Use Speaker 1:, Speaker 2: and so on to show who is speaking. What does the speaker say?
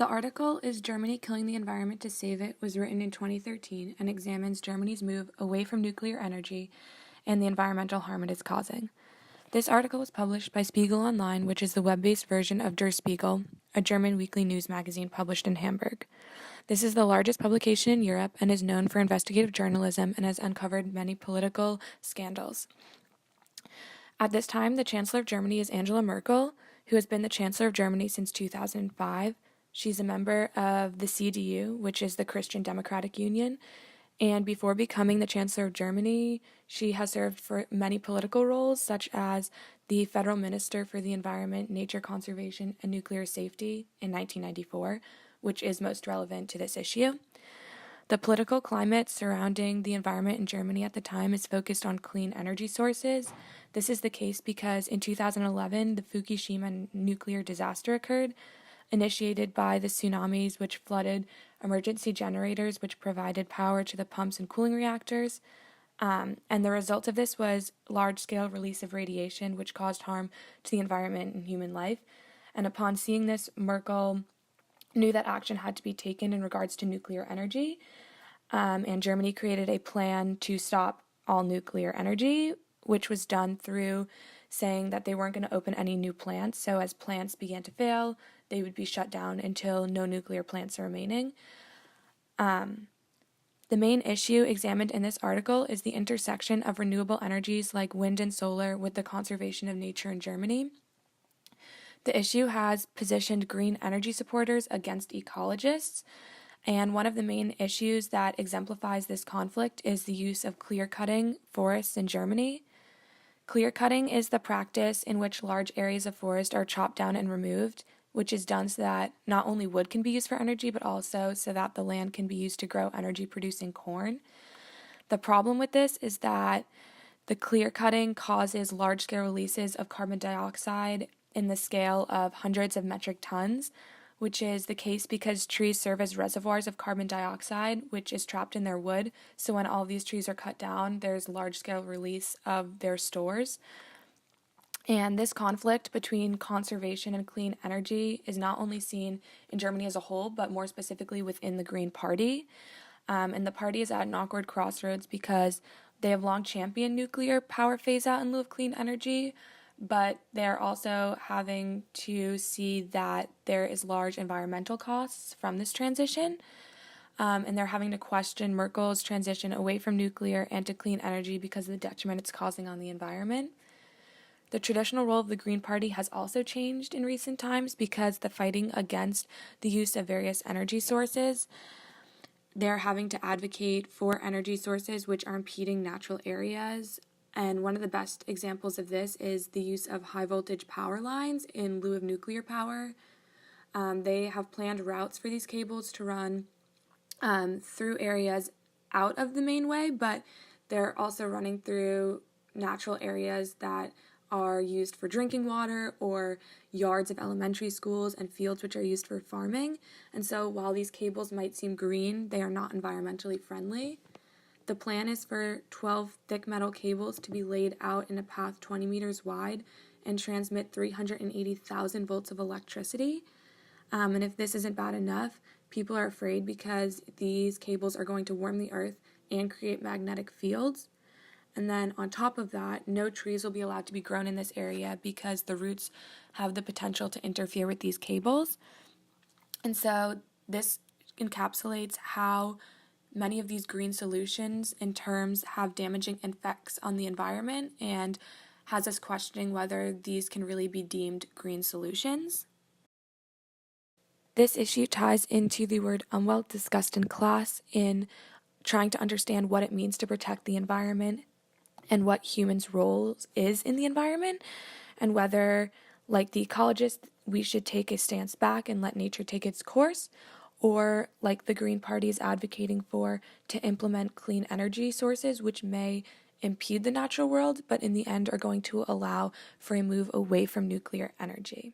Speaker 1: The article Is Germany Killing the Environment to Save It was written in 2013 and examines Germany's move away from nuclear energy and the environmental harm it is causing. This article was published by Spiegel Online, which is the web-based version of Der Spiegel, a German weekly news magazine published in Hamburg. This is the largest publication in Europe and is known for investigative journalism and has uncovered many political scandals. At this time, the Chancellor of Germany is Angela Merkel, who has been the Chancellor of Germany since 2005. She's a member of the CDU, which is the Christian Democratic Union, and before becoming the Chancellor of Germany, she has served for many political roles, such as the Federal Minister for the Environment, Nature Conservation, and Nuclear Safety in 1994, which is most relevant to this issue. The political climate surrounding the environment in Germany at the time is focused on clean energy sources. This is the case because in 2011, the Fukushima nuclear disaster occurred, initiated by the tsunamis which flooded emergency generators which provided power to the pumps and cooling reactors. And the result of this was large-scale release of radiation which caused harm to the environment and human life. And upon seeing this, Merkel knew that action had to be taken in regards to nuclear energy. And Germany created a plan to stop all nuclear energy, which was done through saying that they weren't going to open any new plants. So as plants began to fail, they would be shut down until no nuclear plants are remaining. The main issue examined in this article is the intersection of renewable energies like wind and solar with the conservation of nature in Germany. The issue has positioned green energy supporters against ecologists, and one of the main issues that exemplifies this conflict is the use of clear-cutting forests in Germany. Clear-cutting is the practice in which large areas of forest are chopped down and removed, which is done so that not only wood can be used for energy, but also so that the land can be used to grow energy-producing corn. The problem with this is that the clear-cutting causes large-scale releases of carbon dioxide in the scale of hundreds of metric tons, which is the case because trees serve as reservoirs of carbon dioxide, which is trapped in their wood. So when all these trees are cut down, there's large-scale release of their stores. And this conflict between conservation and clean energy is not only seen in Germany as a whole, but more specifically within the Green Party. And the party is at an awkward crossroads because they have long championed nuclear power phase-out in lieu of clean energy, but they're also having to see that there is large environmental costs from this transition, and they're having to question Merkel's transition away from nuclear and to clean energy because of the detriment it's causing on the environment. The traditional role of the Green Party has also changed in recent times because the fighting against the use of various energy sources, they're having to advocate for energy sources which are impeding natural areas. And one of the best examples of this is the use of high-voltage power lines in lieu of nuclear power. They have planned routes for these cables to run through areas out of the mainway, but they're also running through natural areas that are used for drinking water or yards of elementary schools and fields which are used for farming. And so while these cables might seem green, they are not environmentally friendly. The plan is for 12 thick metal cables to be laid out in a path 20 meters wide and transmit 380,000 volts of electricity. And if this isn't bad enough, people are afraid because these cables are going to warm the earth and create magnetic fields. And then on top of that, no trees will be allowed to be grown in this area because the roots have the potential to interfere with these cables. And so this encapsulates how many of these green solutions in terms have damaging effects on the environment and has us questioning whether these can really be deemed green solutions. This issue ties into the word Umwelt discussed in class in trying to understand what it means to protect the environment and what humans' role is in the environment, and whether, like the ecologists, we should take a stance back and let nature take its course, or like the Green Party is advocating for, to implement clean energy sources which may impede the natural world, but in the end are going to allow for a move away from nuclear energy.